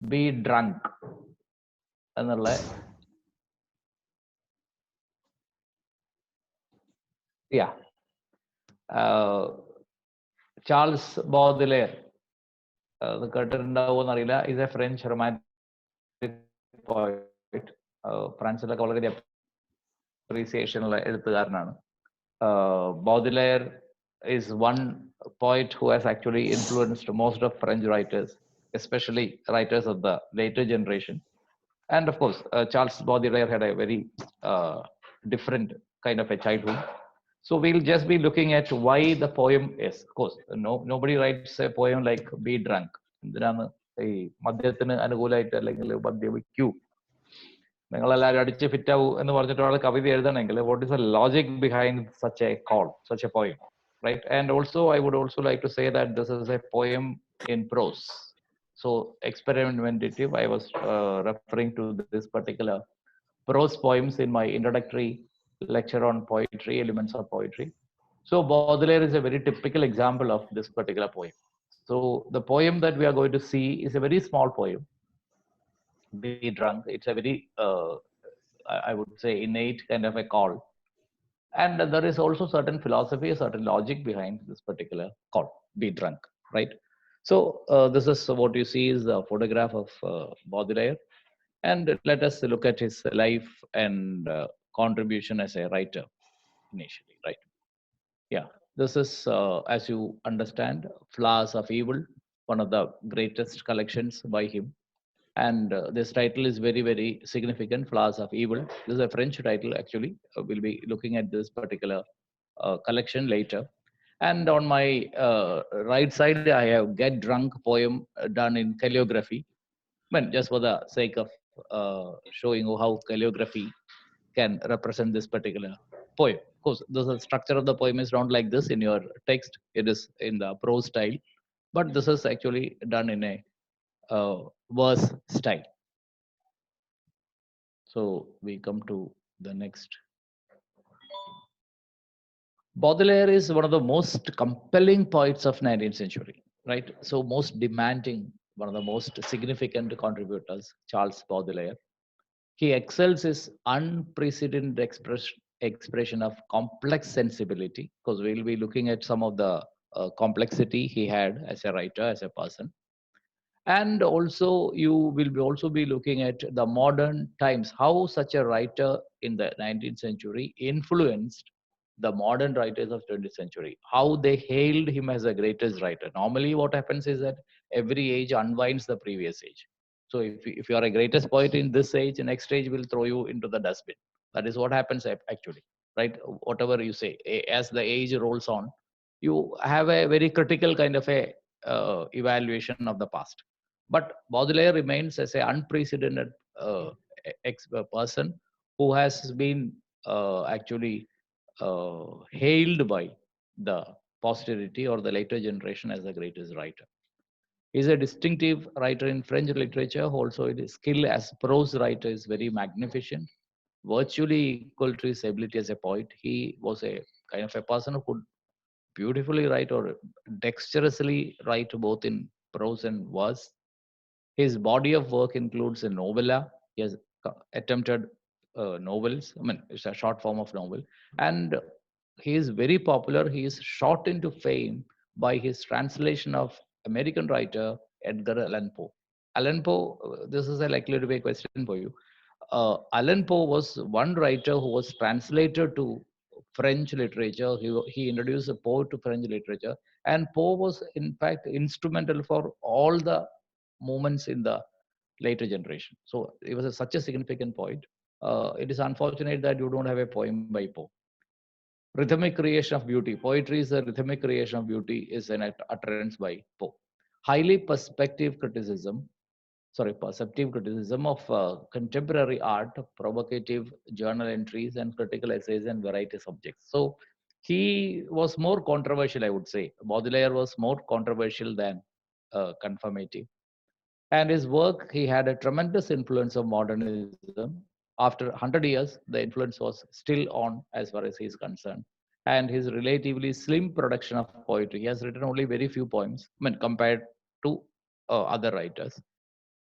be drunk എന്നുള്ള Charles Baudelaire അത് കേട്ടിട്ടുണ്ടാവുമെന്ന് അറിയില്ല. Is a French romantic poet. ഫ്രാൻസിലൊക്കെ വളരെ അപ്രീസിയേഷനുള്ള എഴുത്തുകാരനാണ്. Baudelaire is one poet who has actually influenced most of French writers, especially writers of the later generation. And of course, Charles Baudelaire had a very different kind of a childhood. So we'll just be looking at why the poem is. Of course, nobody writes a poem like "Be Drunk." എന്തിനാണ് ഈ മദ്യത്തിന് അനുകൂലമായിട്ട് അല്ലെങ്കിൽ മദ്യപിക്കൂ, നിങ്ങളെല്ലാവരും അടിച്ച് ഫിറ്റാവൂ എന്ന് പറഞ്ഞിട്ട് ഒരാൾ കവിത എഴുതണമെങ്കിൽ what is the logic behind such a call, such a poem, right? And also I would also like to say that this is a poem in prose, so experimentative. I was referring to this particular prose poems in my introductory lecture on poetry, elements of poetry. So Baudelaire is a very typical example of this particular poem. So the poem that we are going to see is a very small poem, Be Drunk. It's a very I would say innate kind of a call, and there is also certain philosophy, certain logic behind this particular call, Be Drunk, right? So this is what you see is a photograph of Baudelaire, and let us look at his life and contribution as a writer initially, right? Yeah, this is as you understand, Flowers of Evil, one of the greatest collections by him. And this title is very, very significant, Flowers of Evil. This is a French title, actually. We'll be looking at this particular collection later. And on my right side, I have Get Drunk poem done in calligraphy. I mean, just for the sake of showing you how calligraphy can represent this particular poem. Of course, the structure of the poem is not like this in your text. It is in the prose style, but this is actually done in a verse style. So we come to the next. Baudelaire is one of the most compelling poets of 19th century, right? So most demanding, one of the most significant contributors, Charles Baudelaire. He excels his unprecedented expression of complex sensibility, because we'll be looking at some of the complexity he had as a writer, as a person. And also you will be also be looking at the modern times, how such a writer in the 19th century influenced the modern writers of 20th century, how they hailed him as the greatest writer. Normally what happens is that every age unwinds the previous age. So if you are a greatest poet in this age, the next age will throw you into the dustbin. That is what happens actually, right? Whatever you say, as the age rolls on, you have a very critical kind of a evaluation of the past. But Baudelaire remains as an unprecedented person who has been actually hailed by the posterity or the later generation as the greatest writer. He's a distinctive writer in French literature. Also, his skill as prose writer is very magnificent, virtually equal to his ability as a poet. He was a kind of a person who could beautifully write or dexterously write both in prose and verse. His body of work includes a novella. He has attempted novels. I mean, it's a short form of novel. And he is very popular. He is shot into fame by his translation of American writer Edgar Allan Poe. Allan Poe, this is a likely to be a question for you. Allan Poe was one writer who was translated to French literature. He introduced Poe to French literature. And Poe was, in fact, instrumental for all the movements in the later generation. So it was such a significant point. It is unfortunate that you don't have a poem by Poe. Rhythmic creation of beauty. Poetry is a rhythmic creation of beauty, is an utterance by Poe. Highly perceptive criticism of contemporary art, provocative journal entries, and critical essays and variety subjects. So he was more controversial, I would say. Baudelaire was more controversial than confirmative. And his work, he had a tremendous influence of modernism. After 100 years, the influence was still on as far as he is concerned. And his relatively slim production of poetry, he has written only very few poems, I mean, compared to other writers.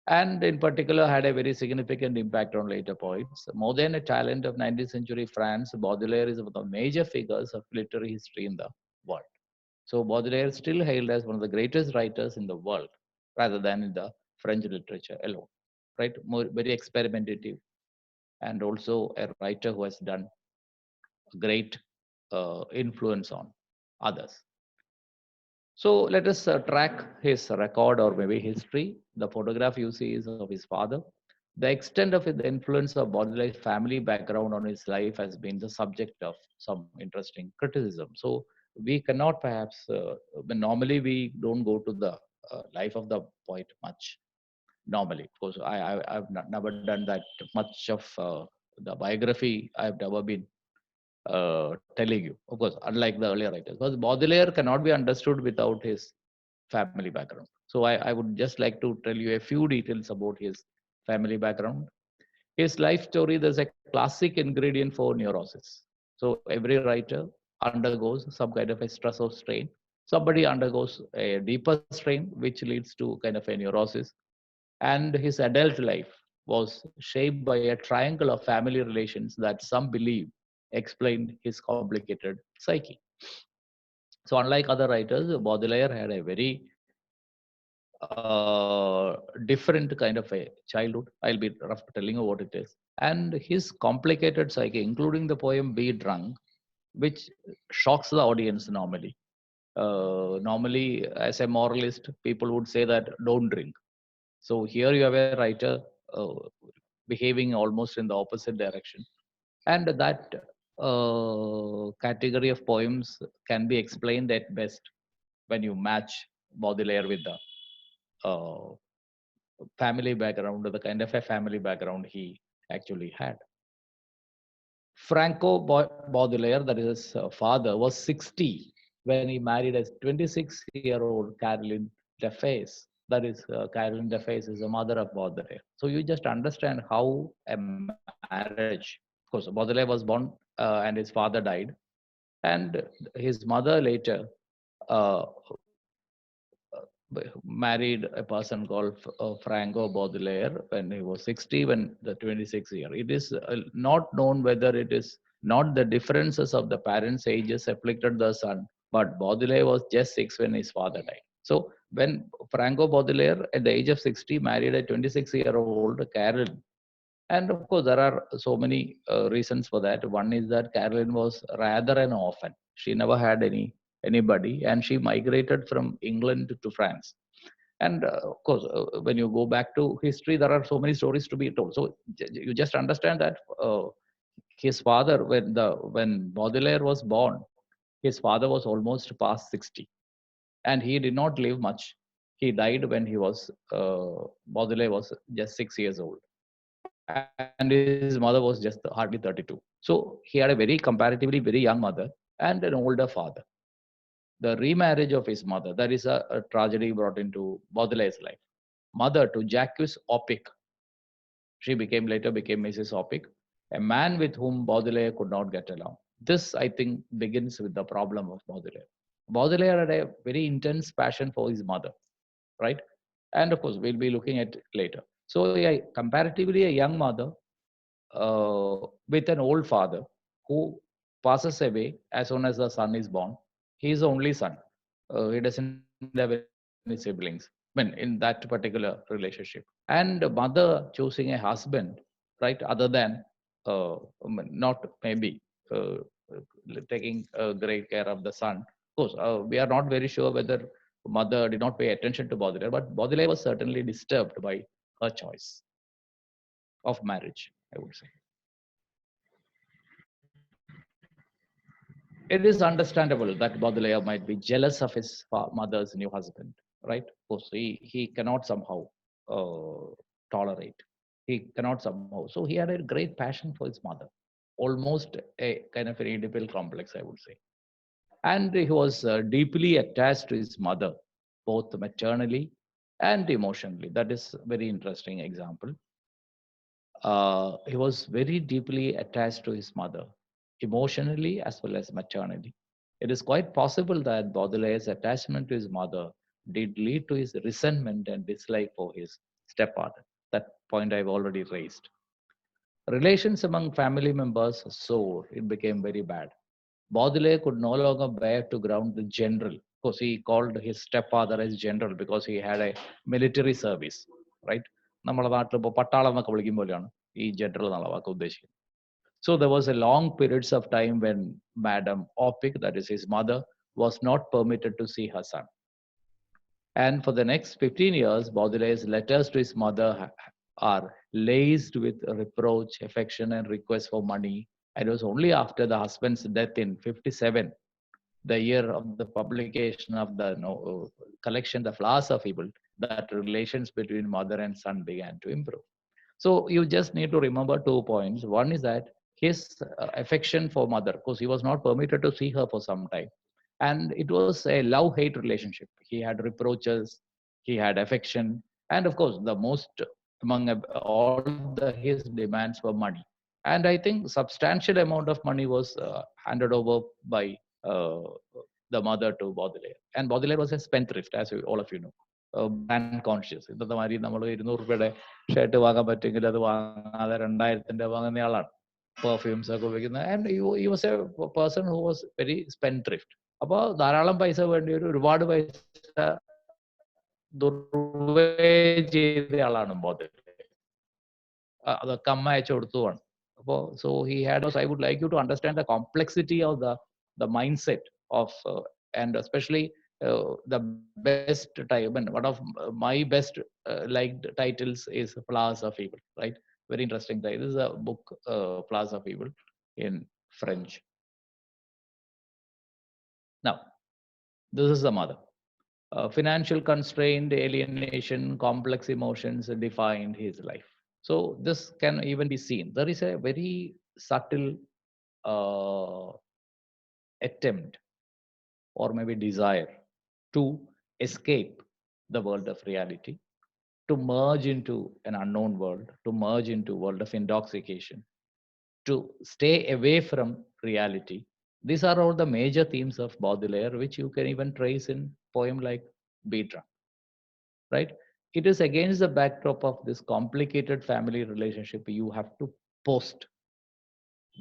and in particular had a very significant impact on later poets. More than a talent of 19th century France, Baudelaire is one of the major figures of literary history in the world. So Baudelaire is still hailed as one of the greatest writers in the world, rather than in the French literature alone, right? More very experimentative, and also a writer who has done great influence on others. So let us track his record or maybe history. The photograph you see is of his father. The extent of the influence of Baudelaire's family background on his life has been the subject of some interesting criticism. So we cannot perhaps, normally we don't go to the life of the poet much. Normally, of course, I've never done that much of the biography. I've never been telling you, of course, unlike the earlier writers, because Baudelaire cannot be understood without his family background. So I would just like to tell you a few details about his family background. His life story, there's a classic ingredient for neurosis. So every writer undergoes some kind of a stress or strain. Somebody undergoes a deeper strain, which leads to kind of a neurosis. And his adult life was shaped by a triangle of family relations that some believe explained his complicated psyche. So, unlike other writers, Baudelaire had a very different kind of a childhood. I'll be rough telling you what it is. And his complicated psyche, including the poem Be Drunk, which shocks the audience normally. Normally, as a moralist, people would say that don't drink. So here you have a writer uh, behaving almost in the opposite direction. And that category of poems can be explained at best when you match Baudelaire with the family background, the kind of a family background he actually had. Franco Baudelaire, that is his father, was 60 when he married a 26-year-old Caroline Defays. That is, Caroline Defays is the mother of Baudelaire. So you just understand how a marriage, of course, Baudelaire was born and his father died. And his mother later uh, married a person called Franco Baudelaire when he was 60, when the 26 year. It is not known whether it is not the differences of the parents' ages afflicted the son, but Baudelaire was just 6 when his father died. So when Franco Baudelaire at the age of 60 married a 26-year-old Caroline, and of course there are so many reasons for that. One is that Caroline was rather an orphan. She never had anybody, and she migrated from England to France. And of course, when you go back to history, there are so many stories to be told. So you just understand that his father, when Baudelaire was born, his father was almost past 60, and he did not live much. He died when he was Baudelaire was just 6 years old, and his mother was just hardly 32. So he had a very comparatively very young mother and an older father. The remarriage of his mother, that is a tragedy brought into Baudelaire's life. Mother to Jacques Opic. She later became Mrs. Opic, a man with whom Baudelaire could not get along. This, I think, begins with the problem of Baudelaire. Baudelaire had a very intense passion for his mother, right? And of course, we'll be looking at it later. So, comparatively, a young mother with an old father who passes away as soon as the son is born. He is the only son. He doesn't have any siblings. I mean, in that particular relationship. And a mother choosing a husband, right, other than not maybe uh, taking great care of the son. Of course, we are not very sure whether mother did not pay attention to Baudelaire, but Baudelaire was certainly disturbed by her choice of marriage, I would say. It is understandable that Baudelaire might be jealous of his mother's new husband, right? Of course, he cannot somehow tolerate. He cannot somehow. So he had a great passion for his mother, almost a kind of an Oedipal complex, I would say. And he was deeply attached to his mother, both maternally and emotionally. That is a very interesting example. He was very deeply attached to his mother, emotionally as well as maternally. It is quite possible that Baudelaire's attachment to his mother did lead to his resentment and dislike for his stepfather. That point I've already raised. Relations among family members soared. It became very bad. Baudelaire could no longer bear to ground the general, because he called his stepfather as general because he had a military service, right? നമ്മുടെ നാട്ടിൽ ഇപ്പോൾ പട്ടാളം എന്നൊക്കെ വിളിക്കും പോലെയാണ് ഈ general എന്നുള്ള വാക്ക് ഉദ്ദേശിക്കുന്നത്. So there was a long periods of time when Madam Opic, that is his mother, was not permitted to see her son. And for the next 15 years, Baudelaire's letters to his mother are laced with reproach, affection, and requests for money. And it was only after the husband's death in 57, the year of the publication of the collection, The Flowers of Evil, that relations between mother and son began to improve. So you just need to remember 2 points. One is that his affection for mother, because he was not permitted to see her for some time, and it was a love-hate relationship. He had reproaches, he had affection, and of course, the most among all his demands were money. And I think substantial amount of money was handed over by the mother to Baudelaire. And Baudelaire was a spendthrift, as all of you know. Brand conscious. ഇന്നത്തെ മാതിരി നമ്മൾ 200 രൂപയുടെ shirt വാങ്ങാൻ പറ്റുമെങ്കിൽ അത് വാങ്ങാതെ 2000-ന്റെ വാങ്ങുന്ന ആളാണ്. പെർഫ്യൂംസ് ഒക്കെ ഉപയോഗിക്കുന്നത്. And he was a person who was very spendthrift. അപ്പോൾ ധാരാളം പൈസ വേണ്ടി വരും, ഒരുപാട് പൈസ ദുർവ്യയം ചെയ്ത ആളാണ് Baudelaire. അതൊക്കെ അമ്മ അയച്ചു കൊടുത്തുമാണ്. അപ്പോൾ so he had, I would like you to understand the complexity of the mindset of and especially the best time, and one of my best liked titles is Flowers of Evil, right? Very interesting title. This is a book, Flowers of Evil, in French. Now, this is the mother. Financial constraint, alienation, complex emotions defined his life. So this can even be seen. There is a very subtle attempt or maybe desire to escape the world of reality, to merge into an unknown world, to merge into world of intoxication, to stay away from reality. These are all the major themes of Baudelaire, which you can even trace in poem like Be Drunk, right? It is against the backdrop of this complicated family relationship you have to post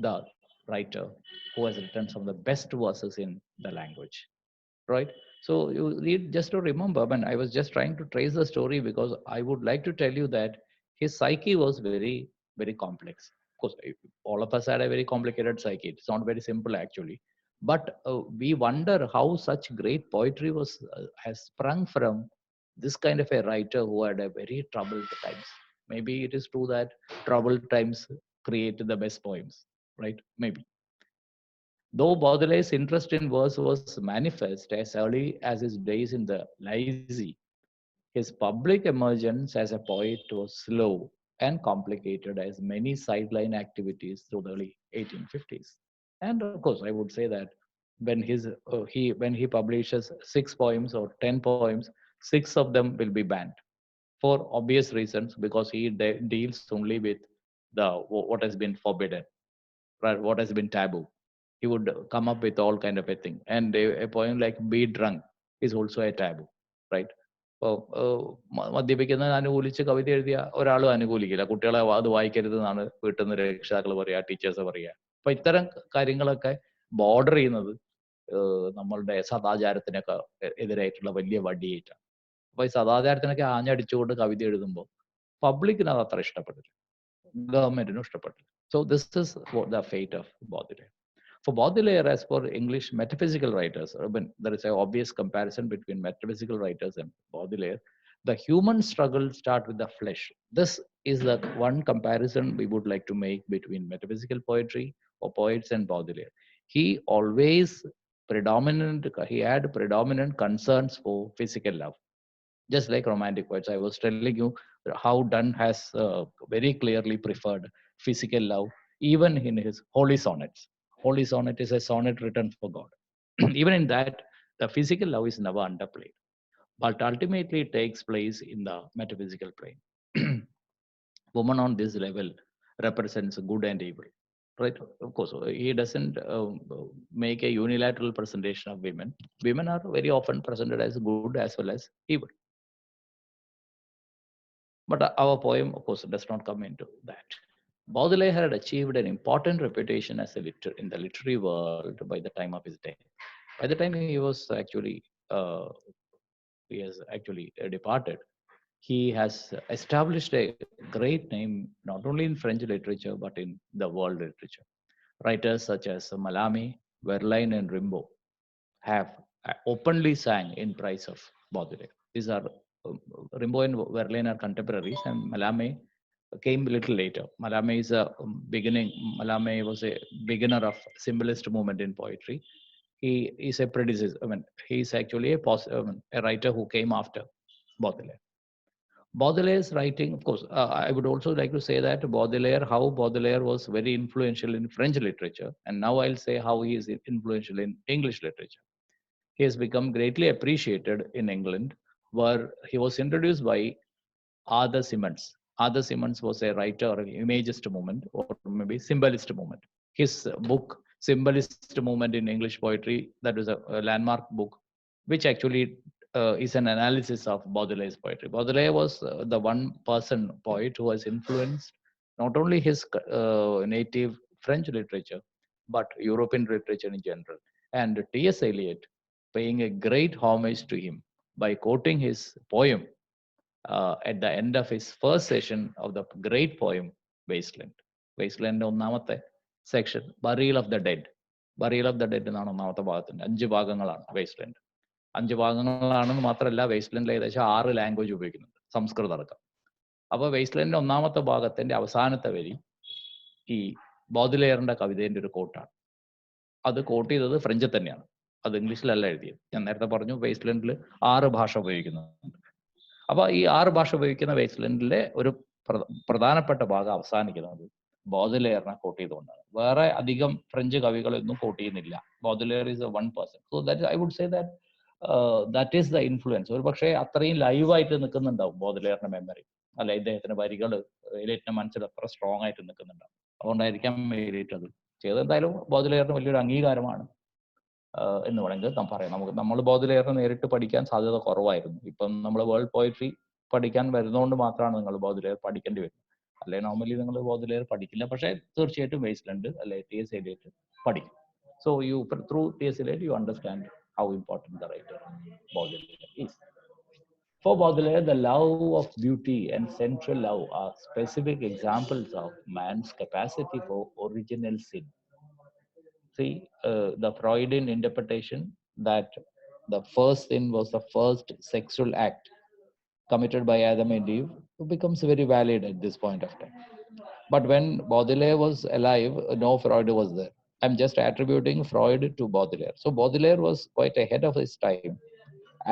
the writer who has written some of the best verses in the language, right? So you need just to remember, when I was just trying to trace the story, because I would like to tell you that his psyche was very, very complex. Of course, all of us had a very complicated psyche. It's not very simple actually. But we wonder how such great poetry has sprung from this kind of a writer who had a very troubled times. Maybe it is true that troubled times create the best poems, right? Maybe. Though Baudelaire's interest in verse was manifest as early as his days in the Lazy, his public emergence as a poet was slow and complicated as many sideline activities through the early 1850s. And of course, I would say that when he publishes 6 poems or 10 poems, 6 of them will be banned for obvious reasons, because he deals only with what has been forbidden, right? What has been taboo. He would come up with all kind of a thing. And a poem like Be Drunk is also a taboo, right? ഇപ്പോൾ മദ്യപിക്കുന്നത് അനുകൂലിച്ച് കവിത എഴുതിയ ഒരാളും അനുകൂലിക്കില്ല. കുട്ടികളെ അത് വായിക്കരുത് എന്നാണ് വീട്ടിൽ നിന്ന് രക്ഷിതാക്കൾ പറയുക, ടീച്ചേഴ്സ് പറയുക. അപ്പൊ ഇത്തരം കാര്യങ്ങളൊക്കെ ബോർഡർ ചെയ്യുന്നത് നമ്മളുടെ സദാചാരത്തിനൊക്കെ എതിരായിട്ടുള്ള വലിയ വടിയേറ്റാണ്. അപ്പൊ ഈ സദാചാരത്തിനൊക്കെ ആഞ്ഞടിച്ചുകൊണ്ട് കവിത എഴുതുമ്പോൾ പബ്ലിക്കിന് അത് അത്ര ഇഷ്ടപ്പെട്ടില്ല, ഗവൺമെന്റിനും ഇഷ്ടപ്പെട്ടില്ല. So this is what the fate of Baudelaire. For Baudelaire, as for English metaphysical writers, there is an obvious comparison between metaphysical writers and Baudelaire. The human struggle starts with the flesh. This is the one comparison we would like to make between metaphysical poetry or poets and Baudelaire. He had predominant concerns for physical love, just like romantic poets. I was telling you how Donne has very clearly preferred physical love, even in his Holy Sonnets. Holy Sonnet is a sonnet written for God. Even in that, the physical love is never underplayed, but ultimately it takes place in the metaphysical plane. Woman on this level represents good and evil, right? Of course, he doesn't make a unilateral presentation of women. Women are very often presented as good as well as evil. But our poem, of course, does not come into that. Baudelaire had achieved an important reputation as a in the literary world by the time of his death. By the time he has actually departed, he has established a great name not only in French literature but in the world literature. Writers such as Mallarmé, Verlaine, and Rimbaud have openly sang in praise of Baudelaire. These are Rimbaud and Verlaine are contemporaries, and Mallarmé came a little later. Mallarmé is a beginning. Mallarmé was a beginner of symbolist movement in poetry. He is a predecessor. I mean, he is actually a writer who came after Baudelaire. Baudelaire's writing, of course, I would also like to say that how Baudelaire was very influential in French literature, and now I'll say how he is influential in English literature. He has become greatly appreciated in England, where he was introduced by Arthur Simmons. Arthur Simmons was a writer of imagist movement or maybe symbolist movement. His book, Symbolist Movement in English Poetry, that was a landmark book, which actually is an analysis of Baudelaire's poetry. Baudelaire was the one person poet who has influenced not only his native French literature, but European literature in general. And T.S. Eliot paying a great homage to him by quoting his poem at the end of his first session of the great poem Wasteland. Wasteland ഒന്നാമത്തെ section burial of the dead. Burial of the dead എന്നാണ് ഒന്നാമത്തെ ഭാഗത്തിന്റെ 5 ഭാഗങ്ങളാണ് wasteland. 5 ഭാഗങ്ങളാണെന്ന് മാത്രമല്ല, വേസ്റ്റ്ലാൻഡിൽ ഏകദേശം 6 language ഉപയോഗിക്കുന്നുണ്ട്, സംസ്കൃതം അടക്കം. അപ്പോൾ വേസ്റ്റ്ലാൻഡിന്റെ ഒന്നാമത്തെ ഭാഗത്തിന്റെ അവസാനത്തെ വരി ഈ ബോഡിലെയറിന്റെ കവിതയുടെ ഒരു കോട്ടാണ്. അത് കോട്ട് ചെയ്തത് ഫ്രഞ്ചിൽ തന്നെയാണ്, അത് ഇംഗ്ലീഷിലല്ല എഴുതിയത്. ഞാൻ നേരത്തെ പറഞ്ഞു വേസ്റ്റ്ലാൻഡിൽ 6 ഭാഷ ഉപയോഗിക്കുന്നുണ്ട്. അപ്പൊ ഈ 6 ഭാഷ ഉപയോഗിക്കുന്ന വേസ്റ്റ്ലാൻഡിലെ ഒരു പ്രധാനപ്പെട്ട ഭാഗം അവസാനിക്കുന്നത് ബോഡിലെയറിനെ കോട്ട് ചെയ്തുകൊണ്ടാണ്. വേറെ അധികം ഫ്രഞ്ച് കവികളൊന്നും കോട്ട് ചെയ്യുന്നില്ല. Baudelaire is a one person. So that I would say that is the influence. ഒരു പക്ഷേ അത്രയും ലൈവായിട്ട് നിൽക്കുന്നുണ്ടാവും ബോഡിലെയറിന്റെ മെമ്മറി, അല്ല ഇദ്ദേഹത്തിന്റെ വരികൾ എലിയറ്റിന്റെ മനസ്സിൽ അത്ര സ്ട്രോങ് ആയിട്ട് നിൽക്കുന്നുണ്ടാവും. അതുകൊണ്ടായിരിക്കാം എലിയറ്റ് അത് ചെയ്തത്. എന്തായാലും ബോഡിലെയറിന് വലിയൊരു അംഗീകാരമാണ് എന്ന് വേണമെങ്കിൽ പറയാം. നമ്മൾ ബോഡിലെയറിനെ നേരിട്ട് പഠിക്കാൻ സാധ്യത കുറവായിരുന്നു. ഇപ്പം നമ്മൾ വേൾഡ് പോയട്രി പഠിക്കാൻ വരുന്നതുകൊണ്ട് മാത്രമാണ് നിങ്ങൾ ബോഡിലെയർ പഠിക്കേണ്ടി വരുന്നത്. അല്ലെ നോർമലി നിങ്ങൾ ബോഡിലെയർ പഠിക്കില്ല. പക്ഷേ തീർച്ചയായിട്ടും വേസ്റ്റ്ലാൻഡ് അല്ലെ ടി.എസ്. എലിയറ്റ് പഠിക്കും. So you through T S. Eliot you understand how important the writer Baudelaire is. For Baudelaire, the love of beauty and sensual love are specific examples of man's capacity for original sin. See, the Freudian interpretation that the first sin was the first sexual act committed by Adam and Eve becomes very valid at this point of time. But when Baudelaire was alive, no Freud was there. I'm just attributing Freud to Baudelaire. So Baudelaire was quite ahead of his time,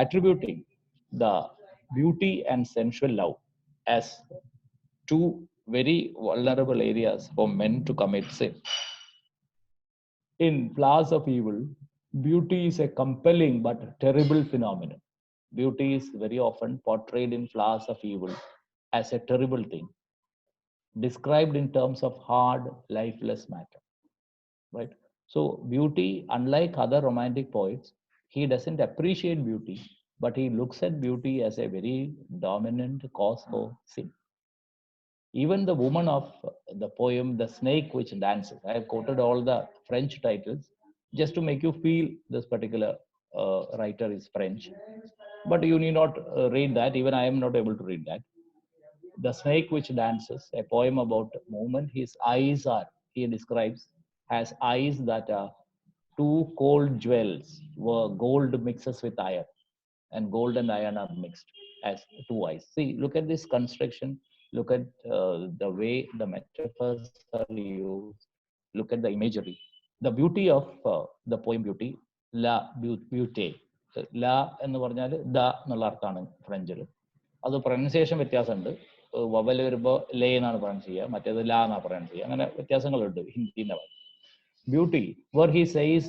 attributing the beauty and sensual love as two very vulnerable areas for men to commit sin. In Flowers of Evil, beauty is a compelling but terrible phenomenon. Beauty is very often portrayed in Flowers of Evil as a terrible thing, described in terms of hard, lifeless matter. Right? So beauty, unlike other romantic poets, he doesn't appreciate beauty, but he looks at beauty as a very dominant cause for sin. Even the woman of the poem The Snake Which Dances, I have quoted all the French titles just to make you feel this particular writer is French, but you need not read that. Even I am not able to read that. The Snake Which Dances, a poem about movement. His eyes are, he describes, has eyes that are two cold jewels, where gold mixes with iron, and gold and iron are mixed as two eyes. See, look at this construction. Look at the way the metaphors are used. Look at the imagery. The beauty of the poem Beauty, La Beauté. La എന്ന് പറഞ്ഞാൽ the എന്നുള്ള അർത്ഥമാണ് ഫ്രഞ്ചിൽ. അത് pronunciation വ്യത്യാസമുണ്ട്. Vowel വരുമ്പോൾ ലേ എന്നാണ് pronounce ചെയ്യുക, മറ്റേത് ലാ എന്നാണ് പ്രൊനൗൺസ് ചെയ്യുക. അങ്ങനെ വ്യത്യാസങ്ങളുണ്ട് ഹിന്ദിന്റെ. Beauty, where he says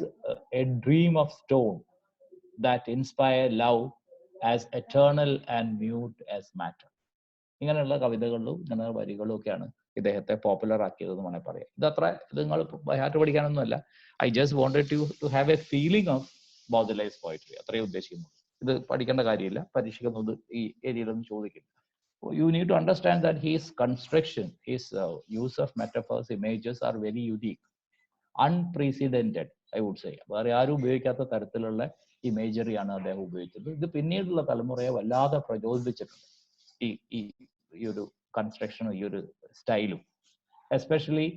a dream of stone that inspire love as eternal and mute as matter. ഇങ്ങനെയുള്ള കവിതകളിലും ഇങ്ങനെ വരികളും ഒക്കെയാണ് ഇദ്ദേഹത്തെ പോപ്പുലർ ആക്കിയതെന്ന് വേണമെങ്കിൽ പറയാം. ഇതത്ര നിങ്ങൾ ബൈഹാർട്ട് പഠിക്കാനൊന്നുമല്ല. I just wanted to have a feeling of Baudelaire's poetry, അത്രയും ഉദ്ദേശിക്കുന്നു. ഇത് പഠിക്കേണ്ട കാര്യമില്ല, പരീക്ഷിക്കുന്നത് ഈ ഏരിയയിലൊന്നും ചോദിക്കില്ല. You need to understand that his construction, his use of metaphors, images are very unique, unprecedented, I would say. വേറെ ആരും ഉപയോഗിക്കാത്ത തരത്തിലുള്ള ഇമേജറിയാണ് അദ്ദേഹം ഉപയോഗിച്ചത്. ഇത് പിന്നീടുള്ള തലമുറയെ വല്ലാതെ പ്രചോദിപ്പിച്ചിട്ടുണ്ട് ഈ ഒരു കൺസ്ട്രക്ഷനും ഈ ഒരു സ്റ്റൈലും. എസ്പെഷ്യലി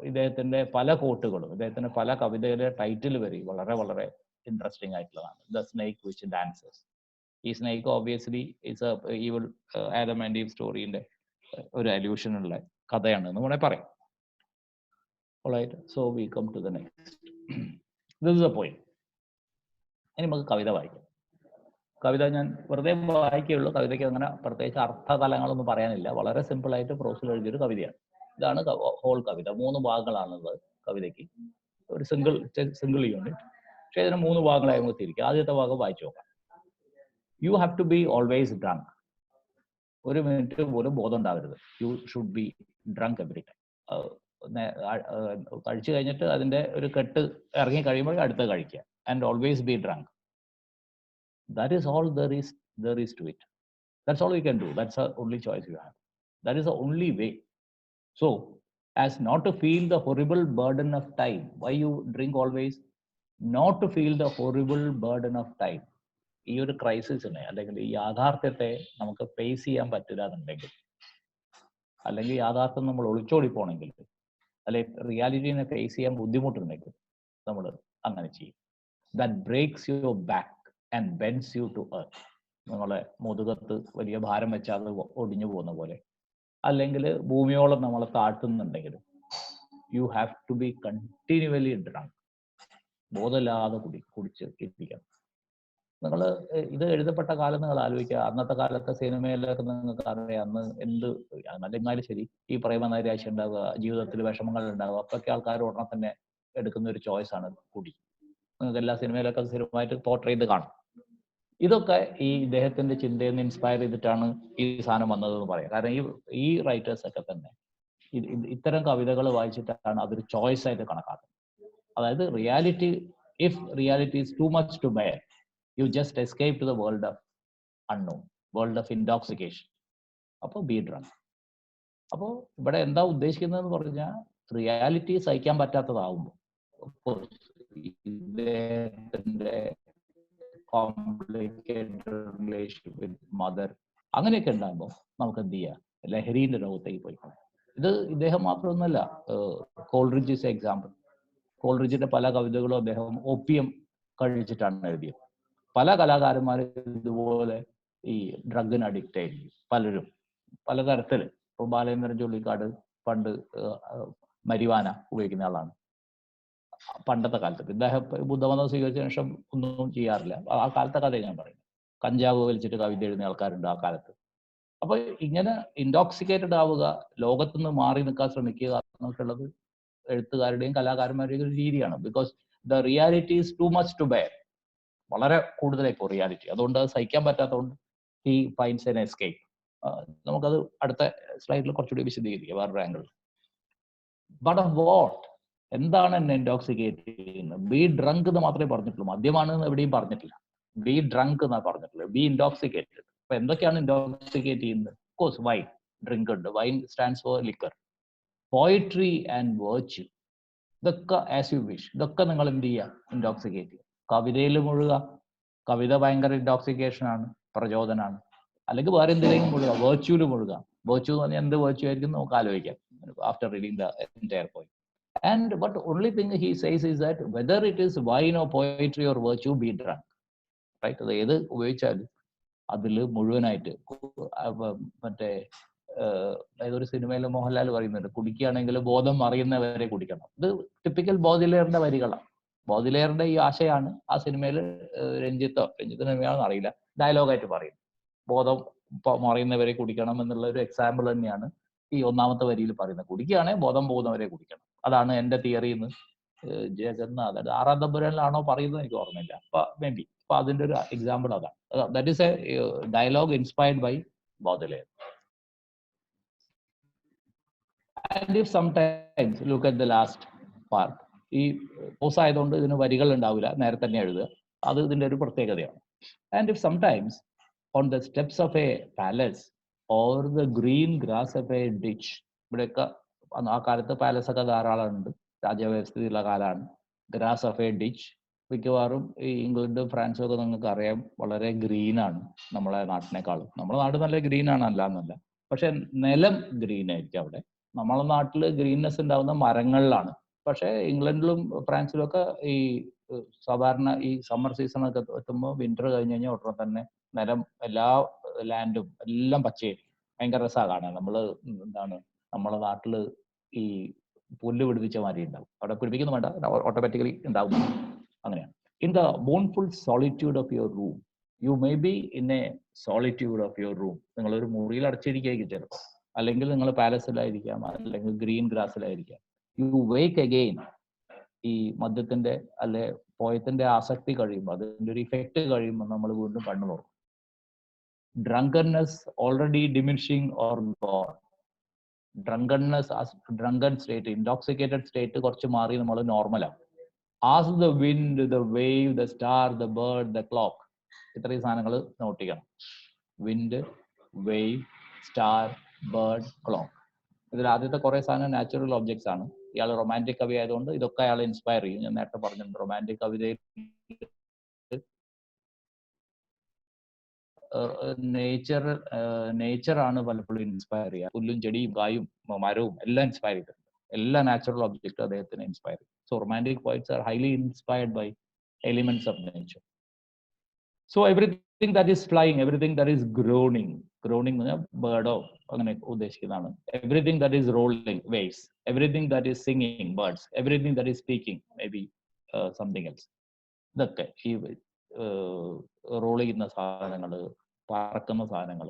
ഇദ്ദേഹത്തിന്റെ പല കോട്ടുകളും, ഇദ്ദേഹത്തിന്റെ പല കവിതയിലെ ടൈറ്റിൽ വരെ വളരെ വളരെ ഇൻട്രസ്റ്റിംഗ് ആയിട്ടുള്ളതാണ്. The snake which dances. ഈ snake obviously it's a evil Adam and Eve സ്റ്റോറിന്റെ ഒരു അല്യൂഷൻ ഉള്ള കഥയാണ് എന്ന് വേണേൽ പറയാം. Alright, so we come to the next. This is a poem. ഇനി നമുക്ക് കവിത വായിക്കാം. കവിത ഞാൻ വെറുതെ വായിക്കുകയുള്ളൂ. കവിതയ്ക്ക് അങ്ങനെ പ്രത്യേകിച്ച് അർത്ഥതലങ്ങളൊന്നും പറയാനില്ല. വളരെ സിമ്പിൾ ആയിട്ട് പ്രോസിൽ എഴുതിയൊരു കവിതയാണ്. ഇതാണ് ഹോൾ കവിത. 3 ഭാഗങ്ങളാണുള്ളത് കവിതയ്ക്ക്. ഒരു സിംഗിൾ യൂണിറ്റ്. പക്ഷേ ഇതിന് 3 ഭാഗങ്ങളായി നമുക്ക് തിരിക്കാം. ആദ്യത്തെ ഭാഗം വായിച്ചു നോക്കാം. You have to be always drunk. 1 minute പോലും ബോധം ഉണ്ടാവരുത്. You should be drunk every time. കഴിച്ചു കഴിഞ്ഞിട്ട് അതിന്റെ ഒരു കെട്ട് ഇറങ്ങി കഴിയുമ്പോൾ അടുത്ത് കഴിക്കുക. And always be drunk. That is all there is to it. That's all we can do. That's the only choice you have. That is the only way. So, as not to feel the horrible burden of time. Why you drink always? Not to feel the horrible burden of time. ഈ ഒരു ക്രൈസിസിനെ അല്ലെങ്കിൽ ഈ യാഥാർത്ഥ്യത്തെ നമുക്ക് face ചെയ്യാൻ പറ്റില്ല എന്നുണ്ടെങ്കിൽ, അല്ലെങ്കിൽ യാഥാർത്ഥ്യം നമ്മൾ ഒളിച്ചോടി പോകണമെങ്കിൽ, അല്ലെങ്കിൽ റിയാലിറ്റീനെ ഫേസ് ചെയ്യാൻ ബുദ്ധിമുട്ടുണ്ടെങ്കിൽ നമ്മൾ അങ്ങനെ ചെയ്യും. That breaks your back and bends you to earth. നമ്മളെ മുതുകത്ത് വലിയ ഭാരം വെച്ചാൽ അത് ഒടിഞ്ഞു പോകുന്ന പോലെ, അല്ലെങ്കിൽ ഭൂമിയോളം നമ്മളെ താഴ്ത്തുന്നുണ്ടെങ്കിൽ, you have to be continually drunk. ബോധമില്ലാതെ കുടിച്ച് ഇരിക്കണം. നിങ്ങൾ ഇത് എഴുതപ്പെട്ട കാലം നിങ്ങൾ ആലോചിക്കുക. അന്നത്തെ കാലത്തെ സിനിമയിലൊക്കെ നിങ്ങൾക്ക് അറിയാം, അന്ന് എന്ത് അല്ലെങ്കിലും ശരി ഈ പറയുന്ന നൈരാശ്യം ഉണ്ടാവുക, ജീവിതത്തിൽ വിഷമങ്ങൾ ഉണ്ടാവുക, അപ്പൊക്കെ ആൾക്കാർ ഉടനെ തന്നെ എടുക്കുന്ന ഒരു ചോയ്സ് ആണ് കുടി. നിങ്ങൾക്ക് എല്ലാ സിനിമയിലൊക്കെ സ്ഥിരമായിട്ട് പോർട്രേ ചെയ്ത് കാണും. ഇതൊക്കെ ഈ ഇദ്ദേഹത്തിന്റെ ചിന്തയിൽ നിന്ന് ഇൻസ്പയർ ചെയ്തിട്ടാണ് ഈ സാധനം വന്നതെന്ന് പറയാം. കാരണം ഈ റൈറ്റേഴ്സ് ഒക്കെ തന്നെ ഇത്തരം കവിതകൾ വായിച്ചിട്ടാണ് അതൊരു ചോയ്സ് ആയിട്ട് കണക്കാക്കുന്നത്. അതായത് reality, if reality is too much to bear, you just escape to the world of unknown, world of intoxication. അപ്പോൾ ബി ഡ്രങ്ക്. അപ്പോൾ ഇവിടെ എന്താ ഉദ്ദേശിക്കുന്നതെന്ന് പറഞ്ഞാൽ, റിയാലിറ്റി സഹിക്കാൻ പറ്റാത്തതാവുമ്പോൾ ഇദ്ദേഹത്തിന്റെ കോംപ്ലിക്കേറ്റഡ് റിലേഷൻ വിത്ത് മദർ അങ്ങനെയൊക്കെ ഉണ്ടാകുമ്പോൾ നമുക്ക് എന്ത് ചെയ്യാം, ലഹരിയുടെ ലോകത്തേക്ക് പോയിക്കണം. ഇത് ഇദ്ദേഹം മാത്രമൊന്നുമല്ല, കോൾറിഡ്ജ് ഈസ് എക്സാമ്പിൾ. കോൾറിഡ്ജിന്റെ പല കവിതകളും അദ്ദേഹം ഓപ്പിയം കഴിച്ചിട്ടാണ് എഴുതിയത്. പല കലാകാരന്മാരും ഇതുപോലെ ഈ ഡ്രഗിന് അഡിക്റ്റ് ആയിരിക്കും. പലരും പലതരത്തില്. ഇപ്പൊ ബാലേന്ദ്രൻ ചുള്ളിക്കാട് പണ്ട് മരിവാന ഉപയോഗിക്കുന്ന ആളാണ്. പണ്ടത്തെ കാലത്ത് ഇദ്ദേഹം ബുദ്ധമതം സ്വീകരിച്ച ശേഷം ഒന്നും ചെയ്യാറില്ല. ആ കാലത്തെ കഥ ഞാൻ പറയുന്നത്. കഞ്ചാവ് വലിച്ചിട്ട് കവിത എഴുതുന്ന ആൾക്കാരുണ്ട് ആ കാലത്ത്. അപ്പൊ ഇങ്ങനെ ഇൻടോക്സിക്കേറ്റഡ് ആവുക, ലോകത്തുനിന്ന് മാറി നിൽക്കാൻ ശ്രമിക്കുക എന്നൊക്കെയുള്ളത് എഴുത്തുകാരുടെയും കലാകാരന്മാരുടെയും ഒരു രീതിയാണ്. Because the reality is too much to bear. വളരെ കൂടുതലായി ഇപ്പോൾ റിയാലിറ്റി. അതുകൊണ്ട് അത് സഹിക്കാൻ പറ്റാത്തതുകൊണ്ട് ഹി ഫൈൻഡ്സ് എൻ എസ്കേപ്പ്. നമുക്കത് അടുത്ത സ്ലൈഡിൽ കുറച്ചുകൂടി വിശദീകരിക്കുക വേറൊരു ആംഗിൾ. But of what? എന്താണ് എന്നെ ഇൻടോക്സിക്കേറ്റ് ചെയ്യുന്നത്? ബി ഡ്രങ്ക് എന്ന് മാത്രമേ പറഞ്ഞിട്ടുള്ളൂ. മദ്യമാണെന്ന് എവിടെയും പറഞ്ഞിട്ടില്ല. ബി ഡ്രങ്ക് എന്നാണ് പറഞ്ഞിട്ടുള്ളത്. B intoxicated. അപ്പൊ എന്തൊക്കെയാണ് ഇൻടോക്സിക്കേറ്റ് ചെയ്യുന്നത്? കോഴ്സ് വൈൻ, ഡ്രിങ്ക് ഉണ്ട്. Wine stands for liquor. Poetry and virtue, ഇതൊക്കെ ആസ് യു വിഷ്. ഇതൊക്കെ നിങ്ങൾ എന്ത് ചെയ്യുക? ഇൻടോക്സിക്കേറ്റ് ചെയ്യുക. കവിതയിൽ മുഴുക. കവിത ഭയങ്കര ഇൻടോക്സിക്കേഷൻ ആണ്, പ്രചോദനമാണ്. അല്ലെങ്കിൽ വേറെ എന്തിനേക്കും മുഴുക, വെർച്യൂല് മുഴുക. വെർച്യു എന്ന് പറഞ്ഞാൽ എന്ത് വെർച്യു ആയിരിക്കും നമുക്ക് ആലോചിക്കാം after reading the entire point. And but only thing he says is that whether it is wine or poetry or virtue, be drunk. Right? അത് ഏത് ഉപയോഗിച്ചാലും അതിൽ മുഴുവനായിട്ട് മറ്റേ ഏതൊരു സിനിമയിൽ മോഹൻലാൽ പറയുന്നുണ്ട്, കുടിക്കുകയാണെങ്കിൽ ബോധം അറിയുന്നവരെ കുടിക്കണം. ഇത് ടിപ്പിക്കൽ ബോധിലെയറിന്റെ വരികളാണ്. ബോധിലെയറിന്റെ ഈ ആശയാണ് ആ സിനിമയിൽ രഞ്ജിത്തിന് അറിയില്ല, ഡയലോഗായിട്ട് പറയും. ബോധം മറിയുന്നവരെ കുടിക്കണം എന്നുള്ള ഒരു എക്സാമ്പിൾ തന്നെയാണ് ഈ ഒന്നാമത്തെ വരിയിൽ പറയുന്നത്. കുടിക്കുകയാണെങ്കിൽ ബോധം പോകുന്നവരെ കുടിക്കണം. അതാണ് എന്റെ തിയറി എന്ന് ജഗന്നാഥ് 6ാം തമ്പുരാനിലാണോ പറയുന്നത് എനിക്ക് ഓർമ്മയില്ല. അപ്പൊ മേ ബി അപ്പൊ അതിന്റെ ഒരു എക്സാമ്പിൾ അതാണ്. That is a dialogue inspired by Baudelaire. And if sometimes look at the last part, ഈ പോസ് ആയതുകൊണ്ട് ഇതിന് വരികൾ ഉണ്ടാവില്ല, നേരെ തന്നെ എഴുതുക. അത് ഇതിന്റെ ഒരു പ്രത്യേകതയാണ്. And if sometimes on the steps of a palace or the green grass of a ditch. ഇവിടെയൊക്കെ ആ കാലത്ത് പാലസ് ഒക്കെ ധാരാളം ഉണ്ട്, രാജവ്യവസ്ഥയുള്ള കാലമാണ്. ഗ്രാസ് ഓഫ് എ ഡിച്ച്, മിക്കവാറും ഈ ഇംഗ്ലണ്ടും ഫ്രാൻസും ഒക്കെ നിങ്ങൾക്ക് അറിയാം വളരെ ഗ്രീനാണ് നമ്മളെ നാട്ടിനേക്കാളും. നമ്മുടെ നാട് നല്ല ഗ്രീനാണ്, അല്ല എന്നല്ല, പക്ഷെ നിലം ഗ്രീൻ ആയിരിക്കും അവിടെ. നമ്മളെ നാട്ടിൽ ഗ്രീൻനെസ് ഉണ്ടാവുന്ന മരങ്ങളിലാണ്. പക്ഷെ ഇംഗ്ലണ്ടിലും ഫ്രാൻസിലും ഒക്കെ ഈ സാധാരണ ഈ സമ്മർ സീസൺ ഒക്കെ എത്തുമ്പോൾ വിന്റർ കഴിഞ്ഞ് കഴിഞ്ഞാൽ ഉടനെ തന്നെ നിലം എല്ലാ ലാൻഡും എല്ലാം പച്ചയായിരിക്കും. ഭയങ്കര രസമാണ് കാണാൻ. എന്താണ് നമ്മളെ നാട്ടില് ഈ പുല്ല് പിടിപ്പിച്ച മാതിരി ഉണ്ടാവും. അവിടെ പിടിപ്പിക്കുന്നു വേണ്ട, ഓട്ടോമാറ്റിക്കലി ഉണ്ടാവും. അങ്ങനെയാണ്. In the mournful solitude of your room, you may be in a solitude of your room. നിങ്ങളൊരു മുറിയിൽ അടച്ചിരിക്കുകയായിരിക്കും ചിലപ്പോൾ, അല്ലെങ്കിൽ നിങ്ങൾ പാലസിലായിരിക്കാം, അല്ലെങ്കിൽ ഗ്രീൻ ഗ്രാസിലായിരിക്കാം. You wake again. ഈ മദ്യത്തിന്റെ അല്ലെ പോയത്തിന്റെ ആസക്തി കഴിയുമ്പോൾ, അതിന്റെ ഒരു ഇഫക്റ്റ് കഴിയുമ്പോൾ നമ്മൾ വീണ്ടും കണ്ണു തുറക്കും. drunkenness already diminishing or gone. drunkenness, drunken state, intoxicated state കുറച്ച് മാറി നമ്മൾ നോർമലാണ്. As the wind, the wave, the star, the bird, the clock. ഇത്രയും സാധനങ്ങൾ നോട്ട് ചെയ്യണം. Wind, wave, star, bird, clock. ഇതിൽ ആദ്യത്തെ കുറെ സാധനം നാച്ചുറൽ ഒബ്ജക്ട്സ് ആണ്. ഇയാൾ റൊമാൻറ്റിക് കവി ആയതുകൊണ്ട് ഇതൊക്കെ അയാളെ ഇൻസ്പയർ ചെയ്യും. ഞാൻ നേരത്തെ പറഞ്ഞിട്ടുണ്ട്, റൊമാൻറ്റിക് കവിതയിൽ നേച്ചറാണ് പലപ്പോഴും ഇൻസ്പയർ ചെയ്യുക. പുല്ലും ചെടിയും കായും മരവും എല്ലാം ഇൻസ്പയർ ചെയ്തിട്ടുണ്ട്. എല്ലാ നാച്ചുറൽ ഒബ്ജക്റ്റും അദ്ദേഹത്തിനെ ഇൻസ്പയർ ചെയ്യും. So romantic poets are highly inspired by elements of nature. So everything that is flying, everything that is groaning, groaning എന്ന് പറഞ്ഞാൽ ബേർഡോ അങ്ങനെ ഉദ്ദേശിക്കുന്നതാണ്. Everything that is rolling, waves. Everything that is singing, birds. Everything that is speaking, maybe something else. ഇതൊക്കെ ഈ role ചെയ്യുന്ന സാധനങ്ങൾ, പറക്കുന്ന സാധനങ്ങൾ.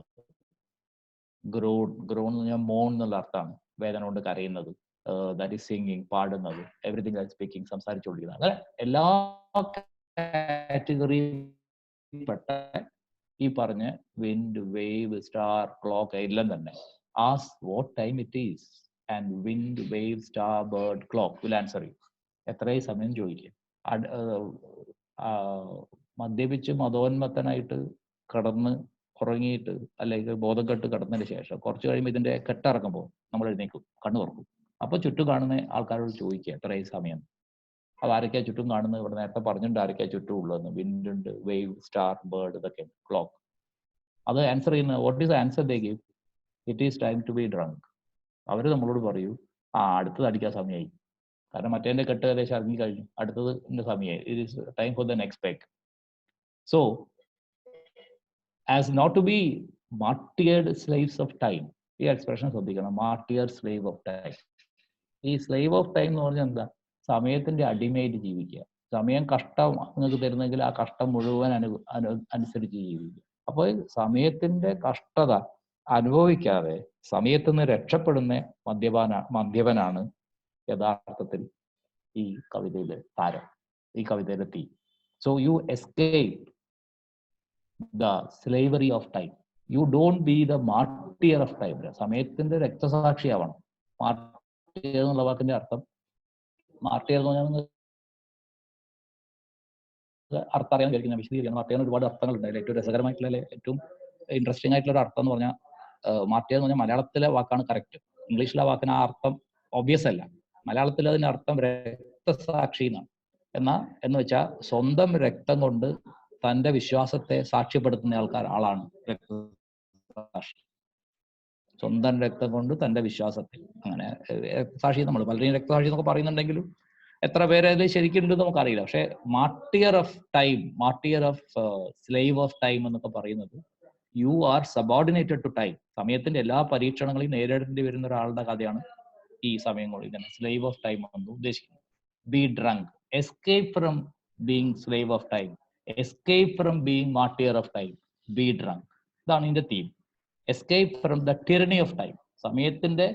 ഗ്രോൺ എന്ന് പറഞ്ഞാൽ മോൺ എന്നുള്ള അർത്ഥമാണ്, വേദന കൊണ്ട് കരയുന്നത്. ദാറ്റ് ഈസ് സിംഗിങ്, പാടുന്നത്. എവറിത്തിങ് ദാറ്റ് സ്പീക്കിംഗ്, സംസാരിച്ചുകൊണ്ടിരിക്കുന്നത്. അങ്ങനെ എല്ലാ കാറ്റഗറിയും പെട്ട ഈ പറഞ്ഞ വിൻഡ്, വേവ്, സ്റ്റാർ, ക്ലോക്ക് എല്ലാം തന്നെ as what time it is and wind, wave, star, bird, clock will answer you. എത്രയും സമയം ചോദിക്കുക. മദ്യപിച്ച് മതോന്മത്തനായിട്ട് കടന്ന് ഉറങ്ങിയിട്ട് അല്ലെങ്കിൽ ബോധം കെട്ട് കിടന്നതിന് ശേഷം കുറച്ച് കഴിയുമ്പോൾ ഇതിന്റെ കെട്ടിറങ്ങുമ്പോൾ നമ്മൾ എഴുന്നേക്കും, കണ്ണു തുറക്കും. അപ്പൊ ചുറ്റും കാണുന്ന ആൾക്കാരോട് ചോദിക്കുക എത്രയും സമയം. അത് ആരൊക്കെയാ ചുറ്റും കാണുന്നത്? ഇവിടെ നേരത്തെ പറഞ്ഞിട്ടുണ്ട് ആരൊക്കെയാ ചുറ്റും ഉള്ളതെന്ന്. വിൻഡ് ഉണ്ട്, വേവ്, സ്റ്റാർ, ബേർഡ്, ഇതൊക്കെ ക്ലോക്ക്. അത് ആൻസർ ചെയ്യുന്ന what is answer they give? It is time to be drunk. അവർ നമ്മളോട് പറയൂ, അടുത്തത് അടിക്കാൻ സമയമായി, കാരണം മറ്റേന്റെ കെട്ട് ഏകദേശം ഇറങ്ങി കഴിഞ്ഞു, അടുത്തത് സമയമായി, it is time for the next peg. So as not to be martyred slaves of time. ഈ എക്സ്പ്രഷൻ ശ്രദ്ധിക്കണം, മാർട്ടിയർ സ്ലേവ് ഓഫ് ടൈം. ഈ സ്ലേവ് ഓഫ് ടൈം എന്ന് പറഞ്ഞാൽ എന്താ? സമയത്തിന്റെ അടിമയായിട്ട് ജീവിക്കുക. സമയം കഷ്ടം നിങ്ങൾക്ക് തരുന്നെങ്കിൽ ആ കഷ്ടം മുഴുവൻ അനുസരിച്ച് ജീവിക്കുക. അപ്പോൾ സമയത്തിന്റെ കഷ്ടത അനുഭവിക്കാതെ സമയത്ത് നിന്ന് രക്ഷപ്പെടുന്ന മദ്യപനാണ് യഥാർത്ഥത്തിൽ ഈ കവിതയിലെ താരം, ഈ കവിതയിലെ തീ. So you escape the slavery of time. You don't be the martyr of time. സമയത്തിന്റെ രക്തസാക്ഷിയാവണം. മാർട്ടിയർ എന്നുള്ള വാക്കിന്റെ അർത്ഥം, മാർട്ടിയർ എന്ന് പറഞ്ഞാൽ അർത്ഥം അറിയാൻ കഴിക്കുന്ന വിശദീകരിക്കണം. മാർട്ടിയറിന് ഒരുപാട് അർത്ഥങ്ങളുണ്ട്. അതിൽ ഏറ്റവും രസകരമായിട്ടുള്ള, ഏറ്റവും ഇൻട്രസ്റ്റിംഗ് ആയിട്ടുള്ള ഒരു അർത്ഥം എന്ന് പറഞ്ഞാൽ, മാർട്ടിയർ എന്ന് പറഞ്ഞാൽ മലയാളത്തിലെ വാക്കാണ് കറക്റ്റ്. ഇംഗ്ലീഷിലെ വാക്കിന് ആ അർത്ഥം ഒബ്വിയസ് അല്ല. മലയാളത്തിൽ അതിന്റെ അർത്ഥം രക്തസാക്ഷി എന്നാണ്. എന്ന് വെച്ചാൽ സ്വന്തം രക്തം കൊണ്ട് തന്റെ വിശ്വാസത്തെ സാക്ഷ്യപ്പെടുത്തുന്ന ആളാണ് രക്തസാക്ഷി. സ്വന്തം രക്തം കൊണ്ട് തന്റെ വിശ്വാസത്തെ, അങ്ങനെ രക്തസാക്ഷി നമ്മൾ പലരെയും രക്തസാക്ഷി എന്നൊക്കെ പറയുന്നുണ്ടെങ്കിലും എത്ര പേര് അതിൽ ശരിക്കുണ്ട് നമുക്കറിയില്ല. പക്ഷെ martyr of time, martyr of slave of time എന്നൊക്കെ പറയുന്നത് you are subordinated to time. സമയത്തിന്റെ എല്ലാ പരീക്ഷണങ്ങളെയും നേരിടേണ്ടി വരുന്ന ഒരാളുടെ കഥയാണ് ഈ സമയം കൊണ്ട് ഇങ്ങനെ സ്ലേവ് ഓഫ് ടൈം എന്ന് ഉദ്ദേശിക്കുന്നത്. Be drunk, escape from being slave of time, escape from being martyr of time, be drunk. ഇതാണ് ഇതിന്റെ theme. Escape from the tyranny of time. സമയത്തിന്റെ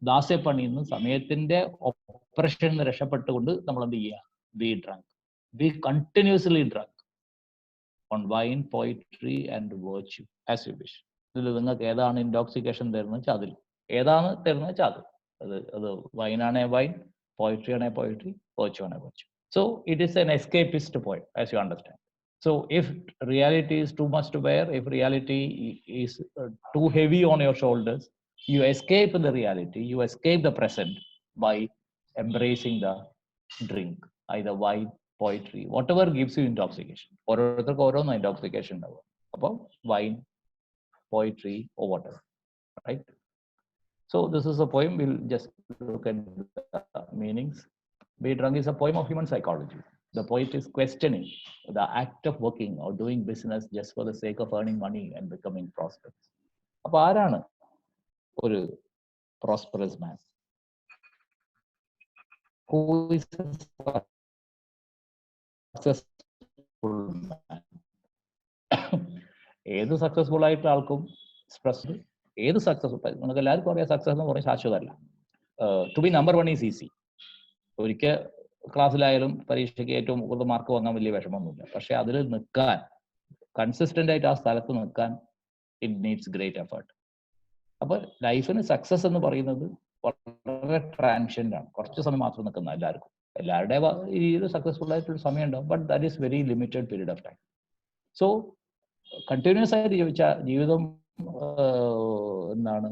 ദാസ്യപ്പണിയിൽ നിന്ന്, സമയത്തിന്റെ ഒപ്രഷനിൽ നിന്ന് രക്ഷപ്പെട്ടുകൊണ്ട് നമ്മൾ എന്ത് ചെയ്യുക? Be drunk, be continuously drunk on wine, poetry and virtue as you wish. ഇതിൽ നിങ്ങൾക്ക് ഏതാണ് ഇൻടോക്സിക്കേഷൻ തരുന്നത് വെച്ചാൽ അതിൽ, ഏതാണ് തരുന്നത് വെച്ചാൽ അത് വൈനാണേ വൈൻ, പോയിട്രി ആണേ പോയിട്രി, വെർച്യു ആണേ virtue. So it is an escapist poem, as you understand. So if reality is too much to bear, if reality is too heavy on your shoulders, you escape the reality, you escape the present by embracing the drink, either wine, poetry, whatever gives you intoxication. ഓരോരുത്തർക്ക് ഓരോന്ന് intoxication ഉണ്ടാവും. അപ്പോൾ wine, poetry, or whatever, right? So this is a poem. We'll just look at the meanings. Be Drunk is a poem of human psychology. The poet is questioning the act of working or doing business just for the sake of earning money and becoming prosperous. അപ്പൊ ആരാണ് ഒരു prosperous man? Who is a successful man? ഏത് successful ആയിട്ട് ആൾക്കും ഏത് successful നമുക്ക് എല്ലാവർക്കും അറിയാം സക്സസ് എന്ന് പറയുന്നത് ശാശ്വതമല്ല. To be number 1 is easy. ഒരിക്കൽ ക്ലാസ്സിലായാലും പരീക്ഷയ്ക്ക് ഏറ്റവും കൂടുതൽ മാർക്ക് വാങ്ങാൻ വലിയ വിഷമമൊന്നുമില്ല. പക്ഷെ അതിൽ നിൽക്കാൻ, കൺസിസ്റ്റന്റ് ആയിട്ട് ആ സ്ഥലത്ത് നിൽക്കാൻ ഇറ്റ് നീഡ്സ് ഗ്രേറ്റ് എഫേർട്ട്. അപ്പൊ ലൈഫിന് സക്സസ് എന്ന് പറയുന്നത് വളരെ ട്രാൻഷ്യന്റ് ആണ്. കുറച്ച് സമയം മാത്രം നിൽക്കുന്ന എല്ലാവരുടെയും രീതിയിൽ സക്സസ്ഫുൾ ആയിട്ടൊരു സമയം ഉണ്ടാവും. But that is very limited period of time. So continuous ആയിട്ട് ജീവിതം എന്താണ്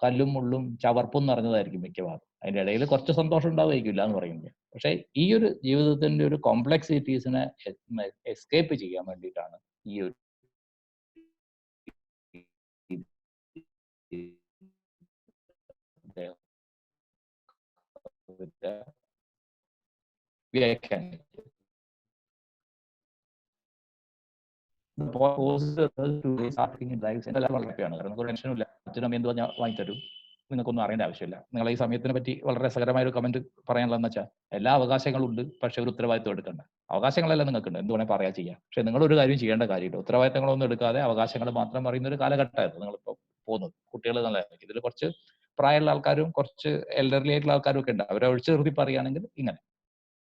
കല്ലും മുള്ളും ചവർപ്പും നിറഞ്ഞതായിരിക്കും മിക്കവാറും. അതിൻ്റെ ഇടയിൽ കുറച്ച് സന്തോഷം ഉണ്ടാവുമായിരിക്കില്ല എന്ന് പറയുന്നത്. പക്ഷേ ഈ ഒരു ജീവിതത്തിന്റെ ഒരു കോംപ്ലക്സിറ്റീസിനെ എസ്കേപ്പ് ചെയ്യാൻ വേണ്ടിയിട്ടാണ് ഈ ഒരു വ്യാഖ്യാനം. വളരെ ഹാപ്പിയാണ്. കാരണം ഒരു ടെൻഷനും ഇല്ല. അച്ഛനും അമ്മയും എന്ത് പറഞ്ഞാൽ വാങ്ങിത്തരും, നിങ്ങൾക്കൊന്നും അറിയേണ്ട ആവശ്യമില്ല. നിങ്ങൾ ഈ സമയത്തിനെ പറ്റി വളരെ രസകരമായ ഒരു കമന്റ് പറയാനുള്ളതെന്ന് വെച്ചാൽ എല്ലാ അവകാശങ്ങളും ഉണ്ട്, പക്ഷെ ഒരു ഉത്തരവാദിത്വം എടുക്കണ്ട. അവകാശങ്ങളെല്ലാം നിങ്ങൾക്കുണ്ട്, എന്ത് വേണേൽ പറയാൻ ചെയ്യാം. പക്ഷെ നിങ്ങൾ ഒരു കാര്യം ചെയ്യേണ്ട കാര്യമില്ല. ഉത്തരവാദിത്തങ്ങളൊന്നും എടുക്കാതെ അവകാശങ്ങൾ മാത്രം പറയുന്ന ഒരു കാലഘട്ടമായിരുന്നു നിങ്ങളിപ്പോൾ പോകുന്നത്. കുട്ടികൾ നല്ല ഇതിൽ കുറച്ച് പ്രായമുള്ള ആൾക്കാരും കുറച്ച് എൽഡർലി ആയിട്ടുള്ള ആൾക്കാരും ഒക്കെ ഉണ്ട്. അവരെ ഒഴിച്ചു നിർത്തി പറയുകയാണെങ്കിൽ ഇങ്ങനെ.